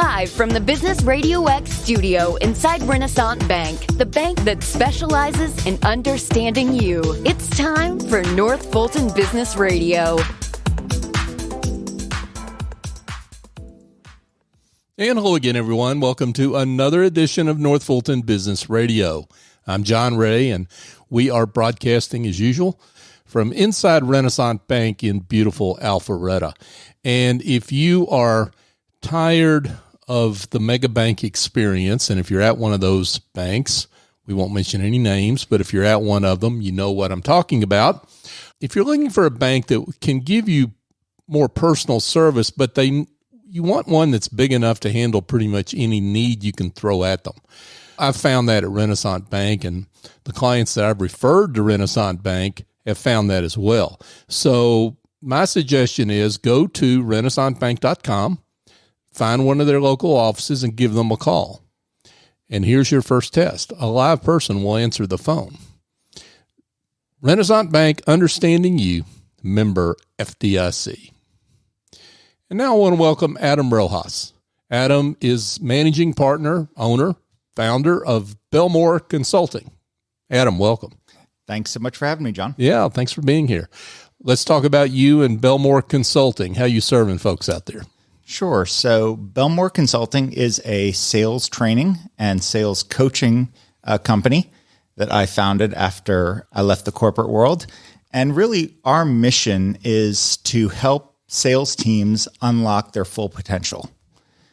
Live from the Business RadioX studio inside Renaissance Bank, the bank that specializes in understanding you. It's time for North Fulton Business Radio. And hello again, everyone. Welcome to another edition of North Fulton Business Radio. I'm John Ray, and we are broadcasting as usual from inside Renaissance Bank in beautiful Alpharetta. And if you are tired of the mega bank experience, and if you're at one of those banks, we won't mention any names, but if you're at one of them, you know what I'm talking about. If you're looking for a bank that can give you more personal service, but you want one that's big enough to handle pretty much any need you can throw at them. I've found that at Renaissance Bank, and the clients that I've referred to Renaissance Bank have found that as well. So my suggestion is go to renaissancebank.com, find one of their local offices, and give them a call. And here's your first test. A live person will answer the phone. Renaissance Bank, understanding you, member FDIC. And now I want to welcome Adam Rojas. Adam is managing partner, owner, founder of Bellmoore Consulting. Adam, welcome. Thanks so much for having me, John. Yeah, thanks for being here. Let's talk about you and Bellmoore Consulting. How you serving folks out there? Sure. So Bellmoore Consulting is a sales training and sales coaching company that I founded after I left the corporate world. And really, our mission is to help sales teams unlock their full potential.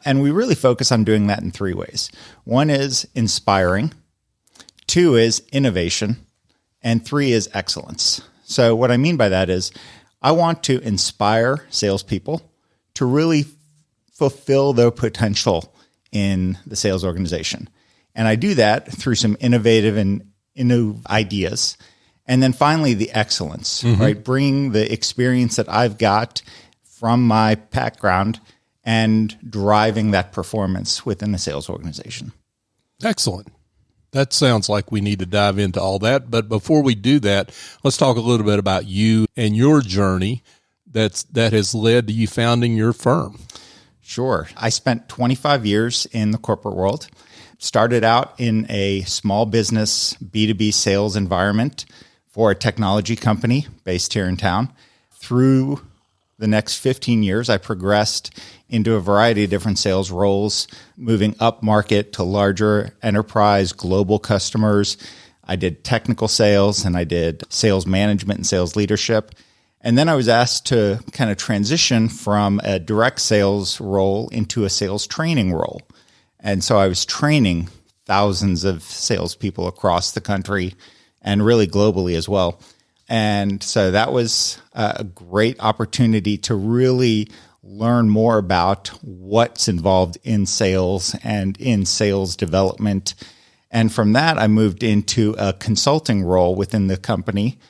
And we really focus on doing that in three ways. One is inspiring. Two is innovation. And three is excellence. So what I mean by that is I want to inspire salespeople to really fulfill their potential in the sales organization. And I do that through some innovative ideas. And then finally, the excellence, right? Bringing the experience that I've got from my background and driving that performance within the sales organization. Excellent. That sounds like we need to dive into all that. But before we do that, let's talk a little bit about you and your journey that has led to you founding your firm. Sure. I spent 25 years in the corporate world. Started out in a small business B2B sales environment for a technology company based here in town. Through the next 15 years, I progressed into a variety of different sales roles, moving up market to larger enterprise global customers. I did technical sales and I did sales management and sales leadership. And then I was asked to kind of transition from a direct sales role into a sales training role. And so I was training thousands of salespeople across the country and really globally as well. And so that was a great opportunity to really learn more about what's involved in sales and in sales development. And from that, I moved into a consulting role within the company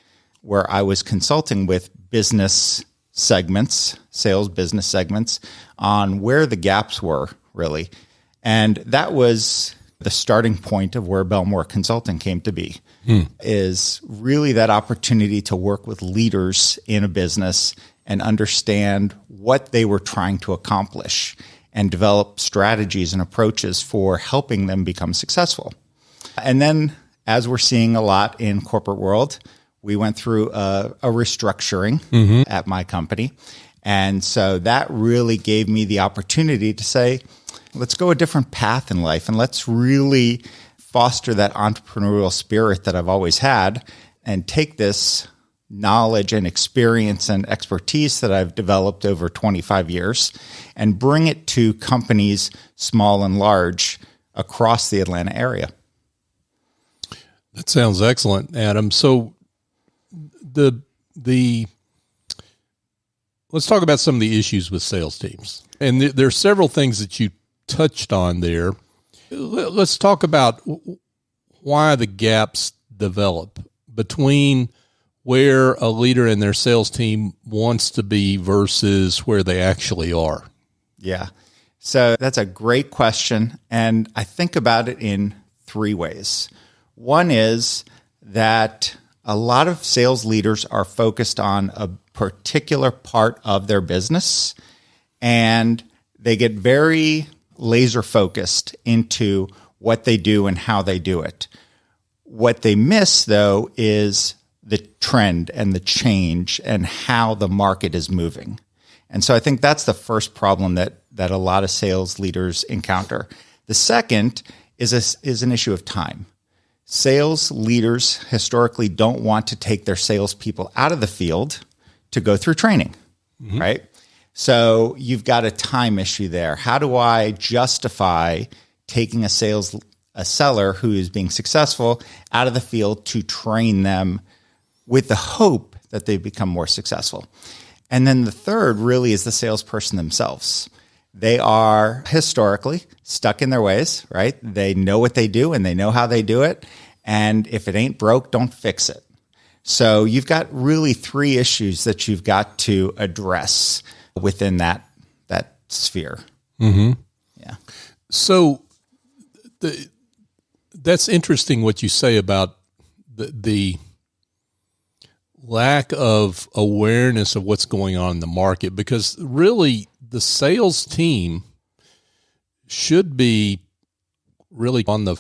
where I was consulting with business segments, sales business segments, on where the gaps were, really. And that was the starting point of where Bellmoore Consulting came to be, is really that opportunity to work with leaders in a business and understand what they were trying to accomplish and develop strategies and approaches for helping them become successful. And then, as we're seeing a lot in corporate world, we went through a restructuring at my company. And so that really gave me the opportunity to say, let's go a different path in life and let's really foster that entrepreneurial spirit that I've always had and take this knowledge and experience and expertise that I've developed over 25 years and bring it to companies small and large across the Atlanta area. That sounds excellent, Adam. So let's talk about some of the issues with sales teams. And there are several things that you touched on there. Let's talk about why the gaps develop between where a leader and their sales team wants to be versus where they actually are. Yeah. So that's a great question. And I think about it in three ways. One is that a lot of sales leaders are focused on a particular part of their business, and they get very laser focused into what they do and how they do it. What they miss, though, is the trend and the change and how the market is moving. And so I think that's the first problem that a lot of sales leaders encounter. The second is an issue of time. Sales leaders historically don't want to take their salespeople out of the field to go through training, right? So you've got a time issue there. How do I justify taking a seller who is being successful out of the field to train them with the hope that they become more successful? And then the third really is the salesperson themselves. They are historically stuck in their ways, right? They know what they do and they know how they do it. And if it ain't broke, don't fix it. So you've got really three issues that you've got to address within that sphere. Mm-hmm. Yeah. So that's interesting what you say about the lack of awareness of what's going on in the market, because really the sales team should be really on the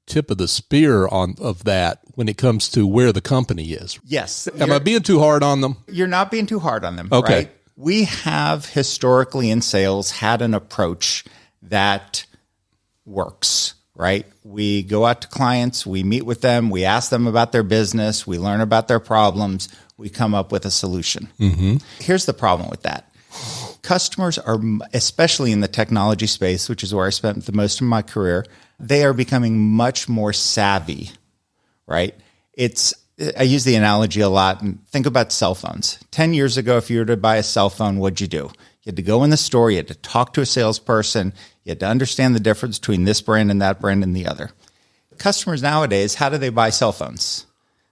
tip of the spear of that when it comes to where the company is. Yes. Am I being too hard on them? You're not being too hard on them. Okay. Right? We have historically in sales had an approach that works, right? We go out to clients, we meet with them, we ask them about their business, we learn about their problems, we come up with a solution. Mm-hmm. Here's the problem with that. Customers are, especially in the technology space, which is where I spent the most of my career, they are becoming much more savvy, right? I use the analogy a lot, and think about cell phones. 10 years ago, if you were to buy a cell phone, what'd you do? You had to go in the store, you had to talk to a salesperson, you had to understand the difference between this brand and that brand and the other. Customers nowadays, how do they buy cell phones?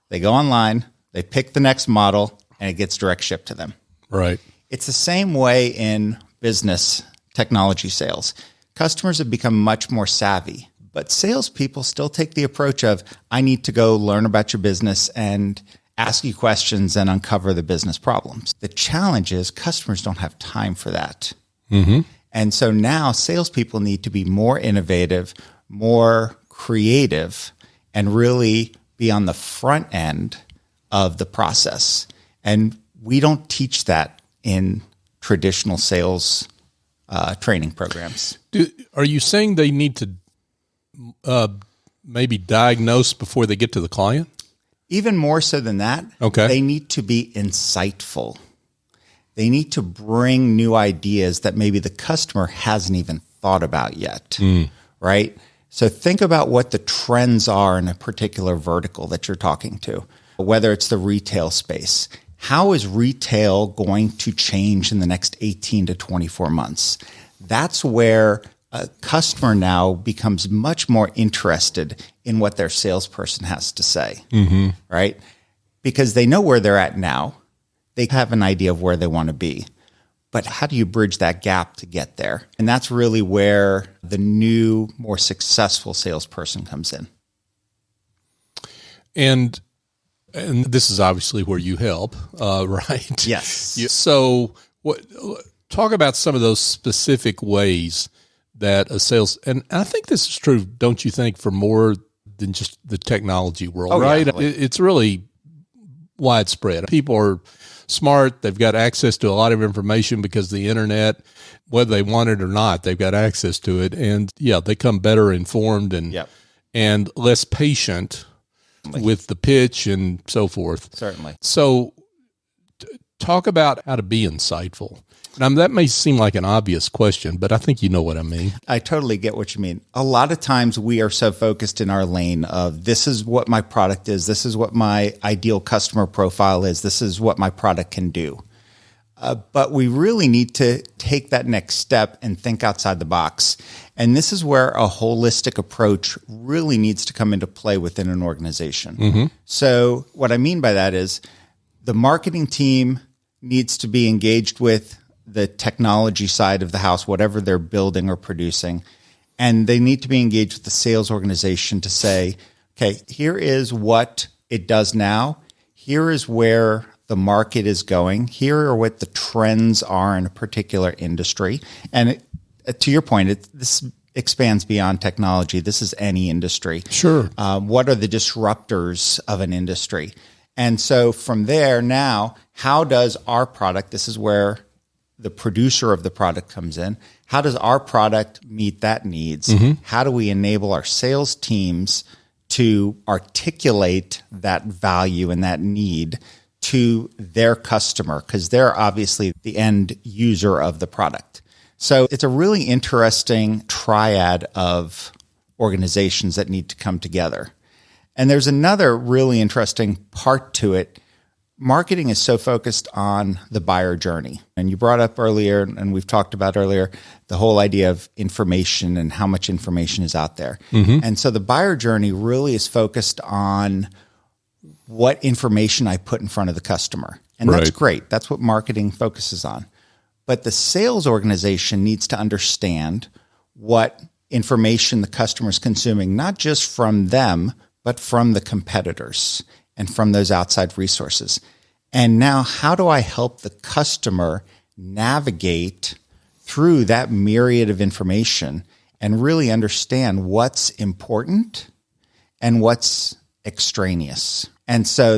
They go online, they pick the next model, and it gets direct shipped to them. Right. It's the same way in business technology sales. Customers have become much more savvy, but salespeople still take the approach of, I need to go learn about your business and ask you questions and uncover the business problems. The challenge is customers don't have time for that. Mm-hmm. And so now salespeople need to be more innovative, more creative, and really be on the front end of the process. And we don't teach that in traditional sales training programs. Are you saying they need to maybe diagnose before they get to the client? Even more so than that, okay. They need to be insightful. They need to bring new ideas that maybe the customer hasn't even thought about yet, right? So think about what the trends are in a particular vertical that you're talking to, whether it's the retail space. How is retail going to change in the next 18 to 24 months? That's where a customer now becomes much more interested in what their salesperson has to say, right? Because they know where they're at now. They have an idea of where they want to be. But how do you bridge that gap to get there? And that's really where the new, more successful salesperson comes in. And this is obviously where you help, right? Yes. So talk about some of those specific ways that a sales, and I think this is true, don't you think, for more than just the technology world, right? Yeah. It's really widespread. People are smart. They've got access to a lot of information because of the internet, whether they want it or not, they've got access to it. And yeah, they come better informed and less patient with the pitch and so forth. Certainly. So talk about how to be insightful. And that may seem like an obvious question, but I think you know what I mean. I totally get what you mean. A lot of times we are so focused in our lane of this is what my product is. This is what my ideal customer profile is. This is what my product can do. But we really need to take that next step and think outside the box. And this is where a holistic approach really needs to come into play within an organization. So what I mean by that is the marketing team needs to be engaged with the technology side of the house, whatever they're building or producing. And they need to be engaged with the sales organization to say, okay, here is what it does now. Here is where the market is going. Here are what the trends are in a particular industry. And to your point, this expands beyond technology. This is any industry. Sure. What are the disruptors of an industry? And so from there now, how does our product, this is where the producer of the product comes in, how does our product meet that needs? How do we enable our sales teams to articulate that value and that need to their customer? Because they're obviously the end user of the product. So it's a really interesting triad of organizations that need to come together. And there's another really interesting part to it. Marketing is so focused on the buyer journey. And you brought up earlier, and we've talked about earlier, the whole idea of information and how much information is out there. And so the buyer journey really is focused on what information I put in front of the customer. And that's great. That's what marketing focuses on. But the sales organization needs to understand what information the customer is consuming, not just from them, but from the competitors and from those outside resources. And now, how do I help the customer navigate through that myriad of information and really understand what's important and what's extraneous? And so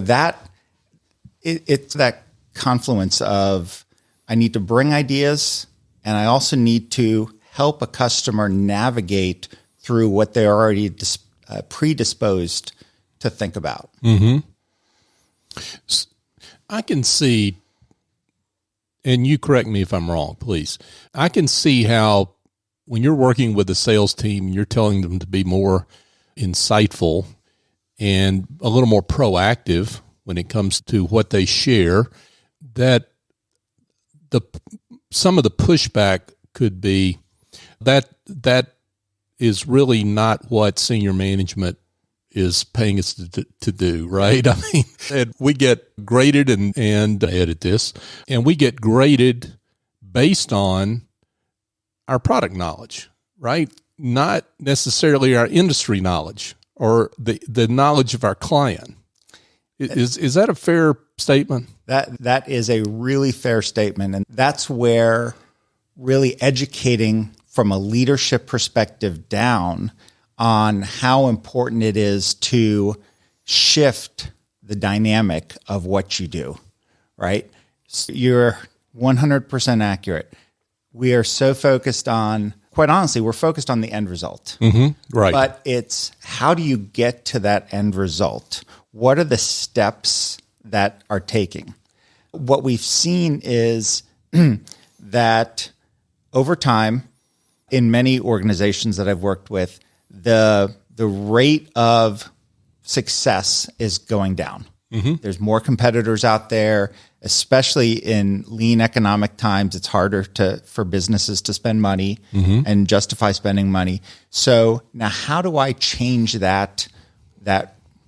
it's that confluence of I need to bring ideas, and I also need to help a customer navigate through what they're already predisposed to think about. I can see, and you correct me if I'm wrong, please. I can see how when you're working with a sales team, you're telling them to be more insightful and a little more proactive when it comes to what they share, that some of the pushback could be that is really not what senior management is paying us to do, right? I mean, we get graded and edit this, and we get graded based on our product knowledge, right? Not necessarily our industry knowledge or the knowledge of our client. Is that a fair statement? That is a really fair statement. And that's where really educating from a leadership perspective down on how important it is to shift the dynamic of what you do, right? So you're 100% accurate. We are so focused on, quite honestly, we're focused on the end result. Right. But it's how do you get to that end result? What are the steps that are taking? What we've seen is that over time, in many organizations that I've worked with, the rate of success is going down. There's more competitors out there, especially in lean economic times. It's harder for businesses to spend money and justify spending money. So now how do I change that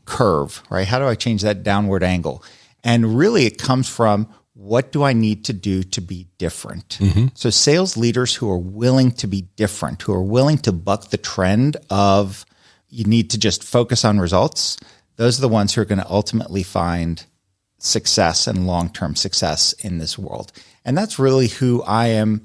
curve, right? How do I change that downward angle? And really it comes from what do I need to do to be different? So sales leaders who are willing to be different, who are willing to buck the trend of you need to just focus on results, those are the ones who are going to ultimately find success and long-term success in this world. And that's really who I am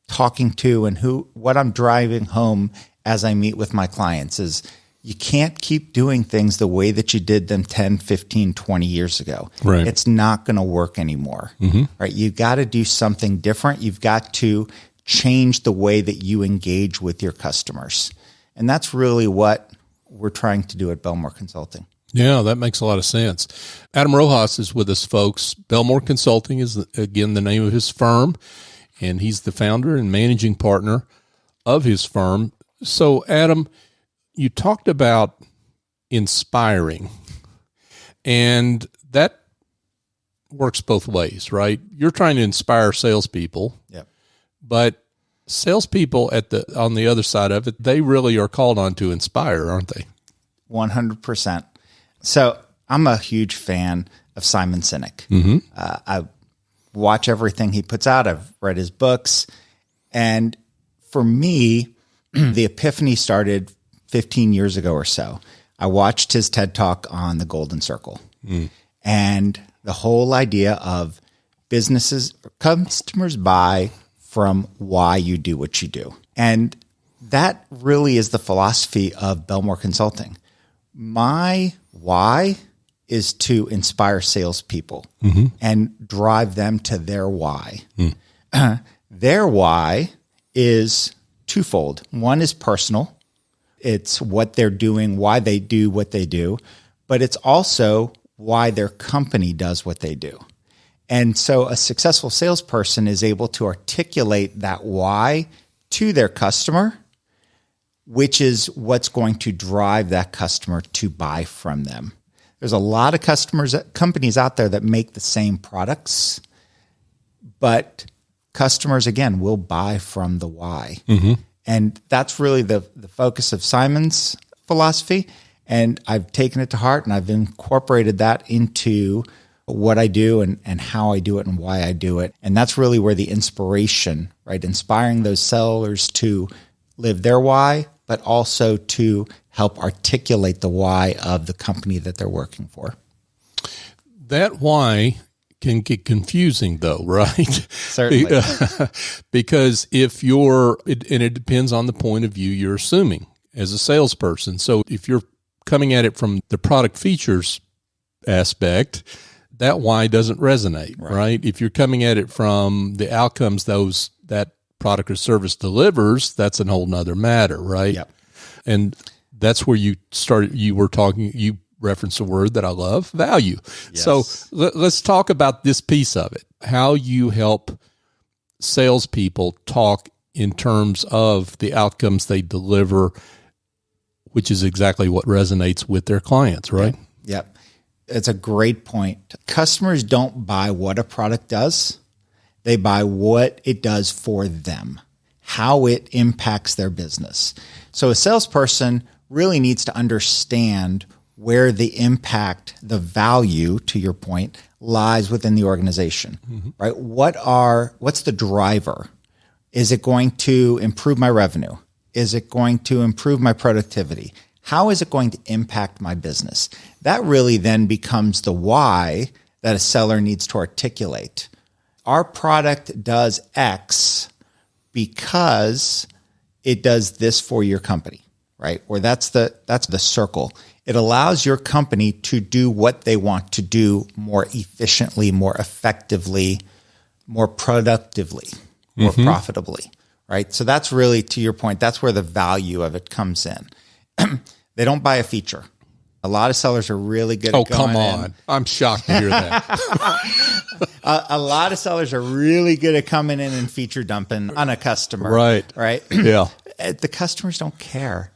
talking to and what I'm driving home as I meet with my clients is you can't keep doing things the way that you did them 10, 15, 20 years ago. Right. It's not going to work anymore. Right? You've got to do something different. You've got to change the way that you engage with your customers. And that's really what we're trying to do at Bellmoore Consulting. Yeah, that makes a lot of sense. Adam Rojas is with us, folks. Bellmoore Consulting is, again, the name of his firm, and he's the founder and managing partner of his firm. So, Adam, you talked about inspiring, and that works both ways, right? You're trying to inspire salespeople, but salespeople on the other side of it, they really are called on to inspire, aren't they? 100%. So I'm a huge fan of Simon Sinek. I watch everything he puts out. I've read his books. And for me, the epiphany started 15 years ago or so. I watched his TED Talk on the Golden Circle. And the whole idea of customers buy from why you do what you do. And that really is the philosophy of Bellmoore Consulting. My why is to inspire salespeople and drive them to their why. Their why is twofold. One is personal. It's what they're doing, why they do what they do, but it's also why their company does what they do. And so a successful salesperson is able to articulate that why to their customer, which is what's going to drive that customer to buy from them. There's a lot of companies out there that make the same products, but customers, again, will buy from the why. And that's really the focus of Simon's philosophy. And I've taken it to heart, and I've incorporated that into what I do and how I do it and why I do it. And that's really where the inspiration, right? Inspiring those sellers to live their why, but also to help articulate the why of the company that they're working for. That why can get confusing though, right? Certainly. Because if it depends on the point of view you're assuming as a salesperson. So if you're coming at it from the product features aspect, that why doesn't resonate, right? If you're coming at it from the outcomes that product or service delivers, that's a whole nother matter, right? Yep. And that's where you referenced a word that I love, value. Yes. So let's talk about this piece of it, how you help salespeople talk in terms of the outcomes they deliver, which is exactly what resonates with their clients, right? Yep. It's a great point. Customers don't buy what a product does. They buy what it does for them, how it impacts their business. So a salesperson really needs to understand where the impact, the value, to your point, lies within the organization, right? What's the driver? Is it going to improve my revenue? Is it going to improve my productivity? How is it going to impact my business? That really then becomes the why that a seller needs to articulate. Our product does X because it does this for your company, right? Or that's the circle. It allows your company to do what they want to do more efficiently, more effectively, more productively, more profitably, right? So that's really, to your point, that's where the value of it comes in. They don't buy a feature. A lot of sellers are really good at going come on. in. I'm shocked to hear that. A lot of sellers are really good at coming in and feature dumping on a customer. Right. Yeah. The customers don't care.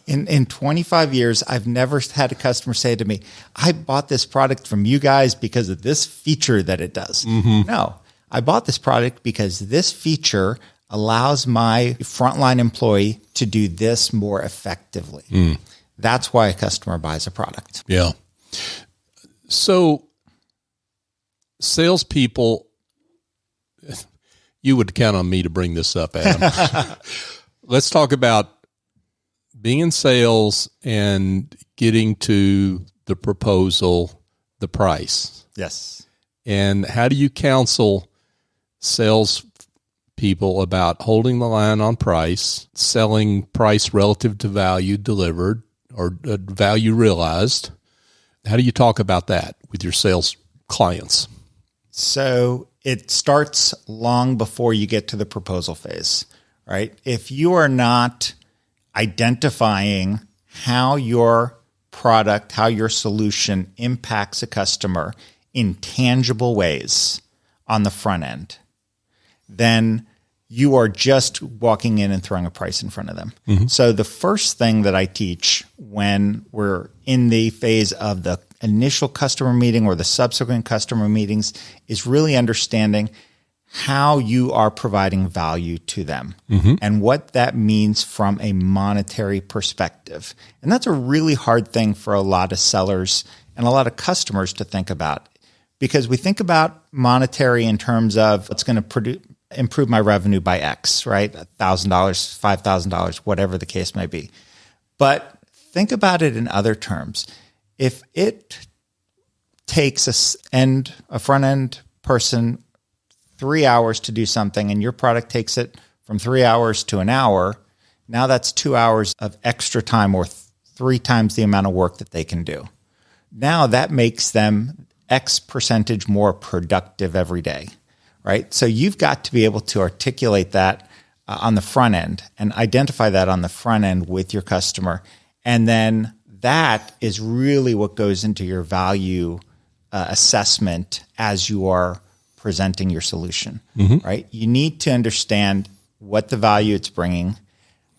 In 25 years, I've never had a customer say to me, I bought this product from you guys because of this feature that it does. No, I bought this product because this feature allows my frontline employee to do this more effectively. That's why a customer buys a product. Yeah. So salespeople, you would count on me to bring this up, Adam. Let's talk about being in sales and getting to the proposal, the price. Yes. And how do you counsel sales people about holding the line on price, selling price relative to value delivered or value realized? How do you talk about that with your sales clients? So it starts long before you get to the proposal phase, right? If you are not identifying how your product, how your solution impacts a customer in tangible ways on the front end, then you are just walking in and throwing a price in front of them. So the first thing that I teach when we're in the phase of the initial customer meeting or the subsequent customer meetings is really understanding how you are providing value to them and what that means from a monetary perspective. And that's a really hard thing for a lot of sellers and a lot of customers to think about, because we think about monetary in terms of it's going to improve my revenue by X, right? $1,000, $5,000, whatever the case may be. But think about it in other terms. If it takes a front end person 3 hours to do something and your product takes it from 3 hours to an hour, now that's 2 hours of extra time or 3 times the amount of work that they can do. Now that makes them X percentage more productive every day, right? So you've got to be able to articulate that on the front end and identify that on the front end with your customer. And then that is really what goes into your value assessment as you are presenting your solution, right? You need to understand what the value it's bringing.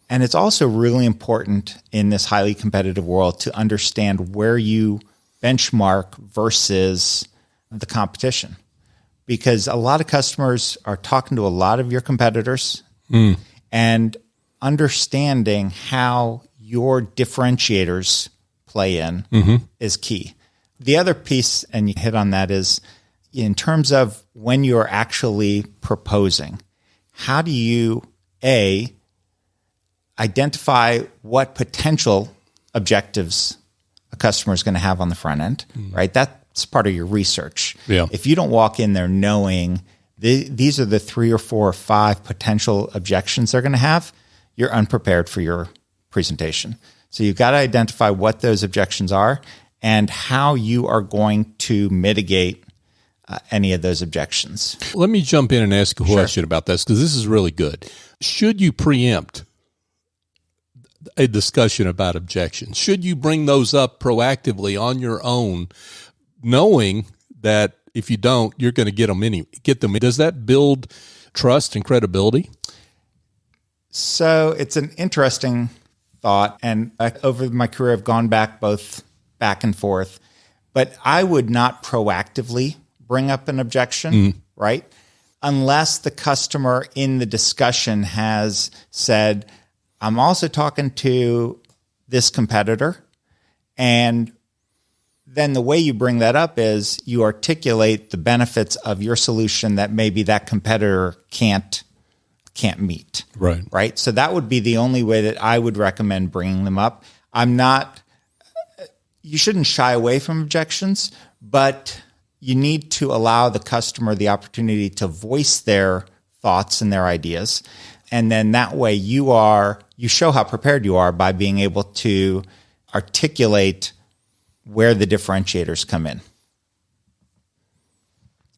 And it's also really important in this highly competitive world to understand where you benchmark versus the competition. Because a lot of customers are talking to a lot of your competitors and understanding how your differentiators play in is key. The other piece, and you hit on that, is in terms of when you're actually proposing, how do you, identify what potential objectives a customer is going to have on the front end, right? That's part of your research. Yeah. If you don't walk in there knowing these are the 3 or 4 or 5 potential objections they're going to have, you're unprepared for your presentation. So you've got to identify what those objections are and how you are going to mitigate any of those objections. Let me jump in and ask a question about this, because this is really good. Should you preempt a discussion about objections? Should you bring those up proactively on your own, knowing that if you don't, you're going to get them? Does that build trust and credibility? So it's an interesting thought, and over my career, I've gone back and forth, but I would not proactively bring up an objection, right? Unless the customer in the discussion has said, I'm also talking to this competitor. And then the way you bring that up is you articulate the benefits of your solution that maybe that competitor can't meet. Right. So that would be the only way that I would recommend bringing them up. You shouldn't shy away from objections, but you need to allow the customer the opportunity to voice their thoughts and their ideas. And then that way you show how prepared you are by being able to articulate where the differentiators come in.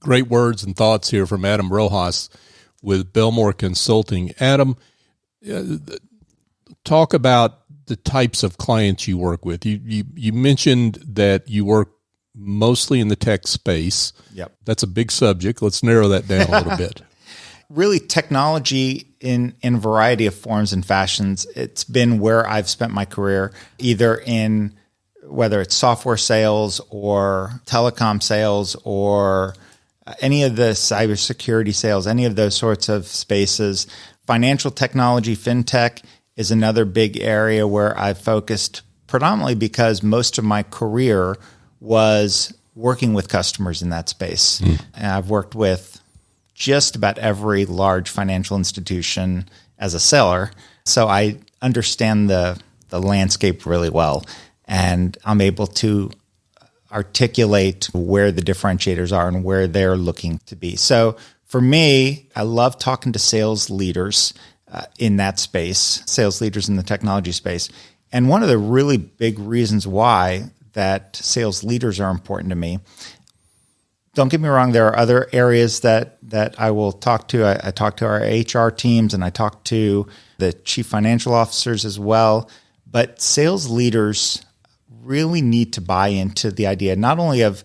Great words and thoughts here from Adam Rojas with Bellmoore Consulting. Adam, talk about the types of clients you work with. You mentioned that you work mostly in the tech space. Yep. That's a big subject. Let's narrow that down a little bit. Really, technology in a variety of forms and fashions. It's been where I've spent my career, either in whether it's software sales or telecom sales or any of the cybersecurity sales, any of those sorts of spaces. Financial technology, fintech is another big area where I've focused predominantly because most of my career was working with customers in that space. And I've worked with just about every large financial institution as a seller. So I understand the landscape really well, and I'm able to articulate where the differentiators are and where they're looking to be. So for me, I love talking to sales leaders in that space, sales leaders in the technology space. And one of the really big reasons why that sales leaders are important to me, don't get me wrong, there are other areas that I will talk to. I talk to our HR teams and I talk to the chief financial officers as well. But sales leaders really need to buy into the idea not only of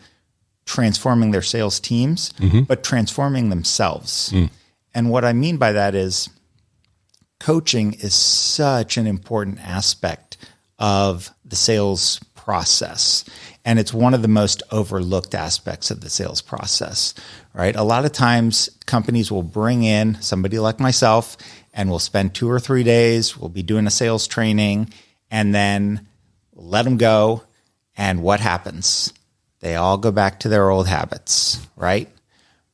transforming their sales teams, but transforming themselves. And what I mean by that is coaching is such an important aspect of the sales process. And it's one of the most overlooked aspects of the sales process, right? A lot of times companies will bring in somebody like myself and we'll spend 2 or 3 days, we'll be doing a sales training, and then let them go. And what happens? They all go back to their old habits, right?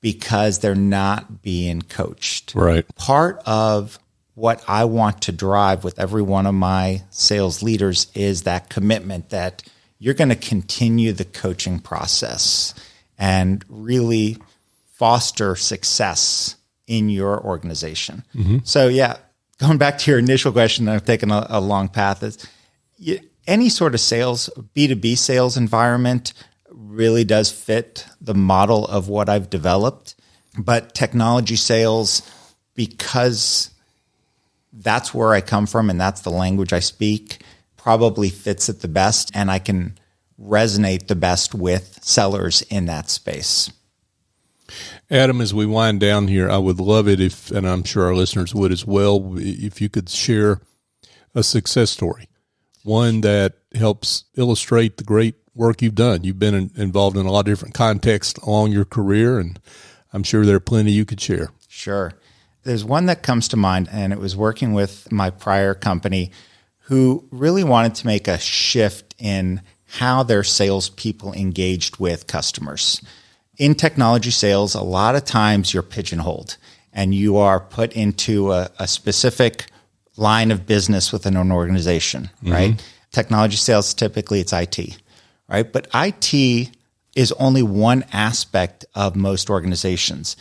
Because they're not being coached. Right. Part of what I want to drive with every one of my sales leaders is that commitment that you're going to continue the coaching process and really foster success in your organization. So yeah, going back to your initial question, I've taken a long path. Any sort of sales, B2B sales environment really does fit the model of what I've developed. But technology sales, because that's where I come from and that's the language I speak, probably fits it the best, and I can resonate the best with sellers in that space. Adam, as we wind down here, I would love it if, and I'm sure our listeners would as well, if you could share a success story, one that helps illustrate the great work you've done. You've been involved in a lot of different contexts along your career, and I'm sure there are plenty you could share. Sure. There's one that comes to mind, and it was working with my prior company who really wanted to make a shift in how their salespeople engaged with customers. In technology sales, a lot of times you're pigeonholed and you are put into a specific line of business within an organization, right? Technology sales, typically it's IT, right? But IT is only one aspect of most organizations.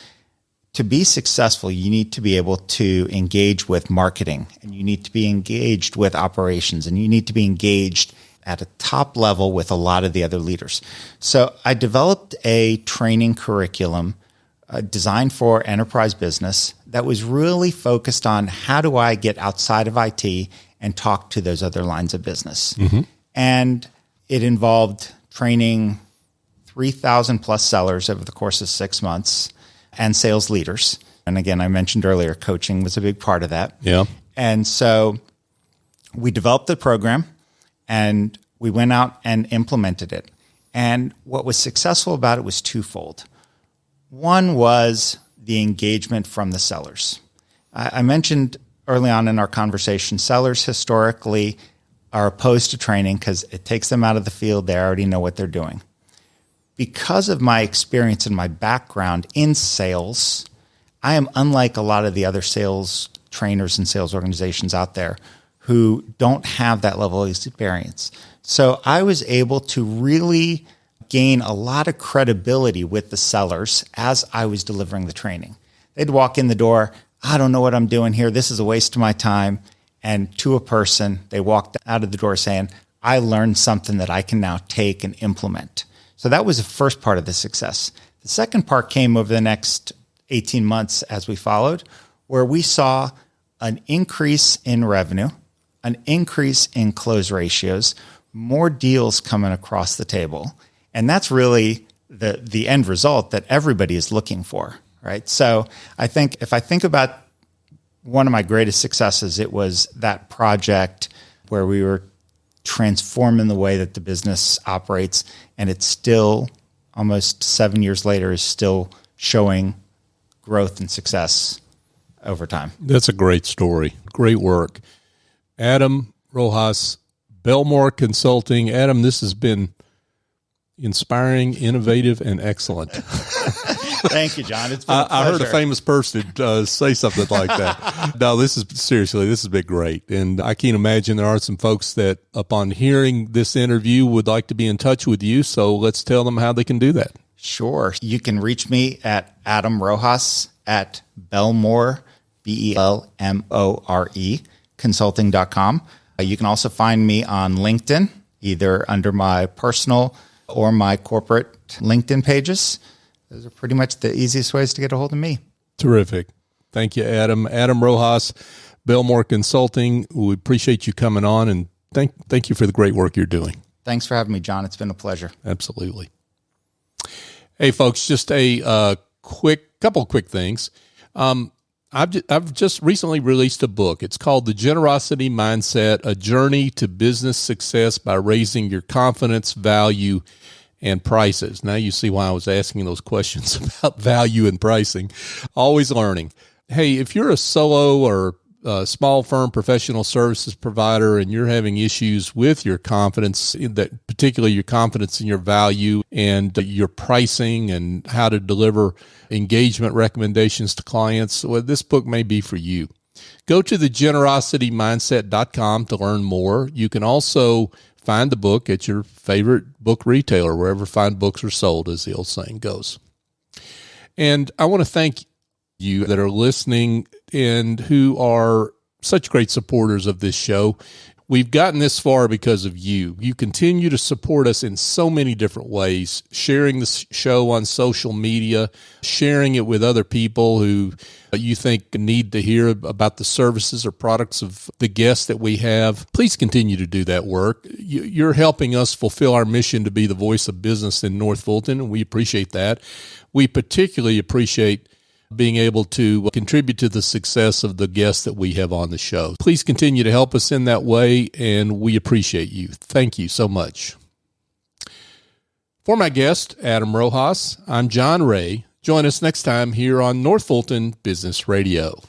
To be successful, you need to be able to engage with marketing, and you need to be engaged with operations, and you need to be engaged at a top level with a lot of the other leaders. So I developed a training curriculum designed for enterprise business that was really focused on how do I get outside of IT and talk to those other lines of business. And it involved training 3,000 plus sellers over the course of 6 months and sales leaders. And again, I mentioned earlier, coaching was a big part of that. Yeah. And so we developed the program and we went out and implemented it. And what was successful about it was twofold. One was the engagement from the sellers. I mentioned early on in our conversation, sellers historically are opposed to training because it takes them out of the field. They already know what they're doing. Because of my experience and my background in sales, I am unlike a lot of the other sales trainers and sales organizations out there who don't have that level of experience. So I was able to really gain a lot of credibility with the sellers as I was delivering the training. They'd walk in the door, I don't know what I'm doing here. This is a waste of my time. And to a person, they walked out of the door saying, I learned something that I can now take and implement. So that was the first part of the success. The second part came over the next 18 months as we followed, where we saw an increase in revenue, an increase in close ratios, more deals coming across the table. And that's really the end result that everybody is looking for, right? So I think if I think about one of my greatest successes, it was that project where we were transforming the way that the business operates, and it's still almost 7 years later is still showing growth and success over time. That's a great story. Great work. Adam Rojas, Bellmoore Consulting. Adam, this has been inspiring, innovative, and excellent. Thank you, John. It's been a pleasure. I heard a famous person say something like that. No, this has been great. And I can't imagine there are some folks that upon hearing this interview would like to be in touch with you. So let's tell them how they can do that. Sure. You can reach me at Adam Rojas at Bellmoore, Bellmore, consulting.com. You can also find me on LinkedIn, either under my personal or my corporate LinkedIn pages. Those are pretty much the easiest ways to get a hold of me. Terrific. Thank you, Adam. Adam Rojas, Bellmoore Consulting. We appreciate you coming on, and thank you for the great work you're doing. Thanks for having me, John. It's been a pleasure. Absolutely. Hey, folks, just a couple of quick things. I've just recently released a book. It's called The Generosity Mindset, A Journey to Business Success by Raising Your Confidence, Value, and Prices. Now you see why I was asking those questions about value and pricing. Always learning. Hey, if you're a solo or a small firm professional services provider and you're having issues with your confidence, particularly your confidence in your value and your pricing and how to deliver engagement recommendations to clients, well, this book may be for you. Go to thegenerositymindset.com to learn more. You can also find the book at your favorite book retailer, wherever fine books are sold, as the old saying goes. And I want to thank you that are listening and who are such great supporters of this show. We've gotten this far because of you. You continue to support us in so many different ways, sharing the show on social media, sharing it with other people who you think need to hear about the services or products of the guests that we have. Please continue to do that work. You're helping us fulfill our mission to be the voice of business in North Fulton, and we appreciate that. We particularly appreciate being able to contribute to the success of the guests that we have on the show. Please continue to help us in that way, and we appreciate you. Thank you so much. For my guest, Adam Rojas, I'm John Ray. Join us next time here on North Fulton Business Radio.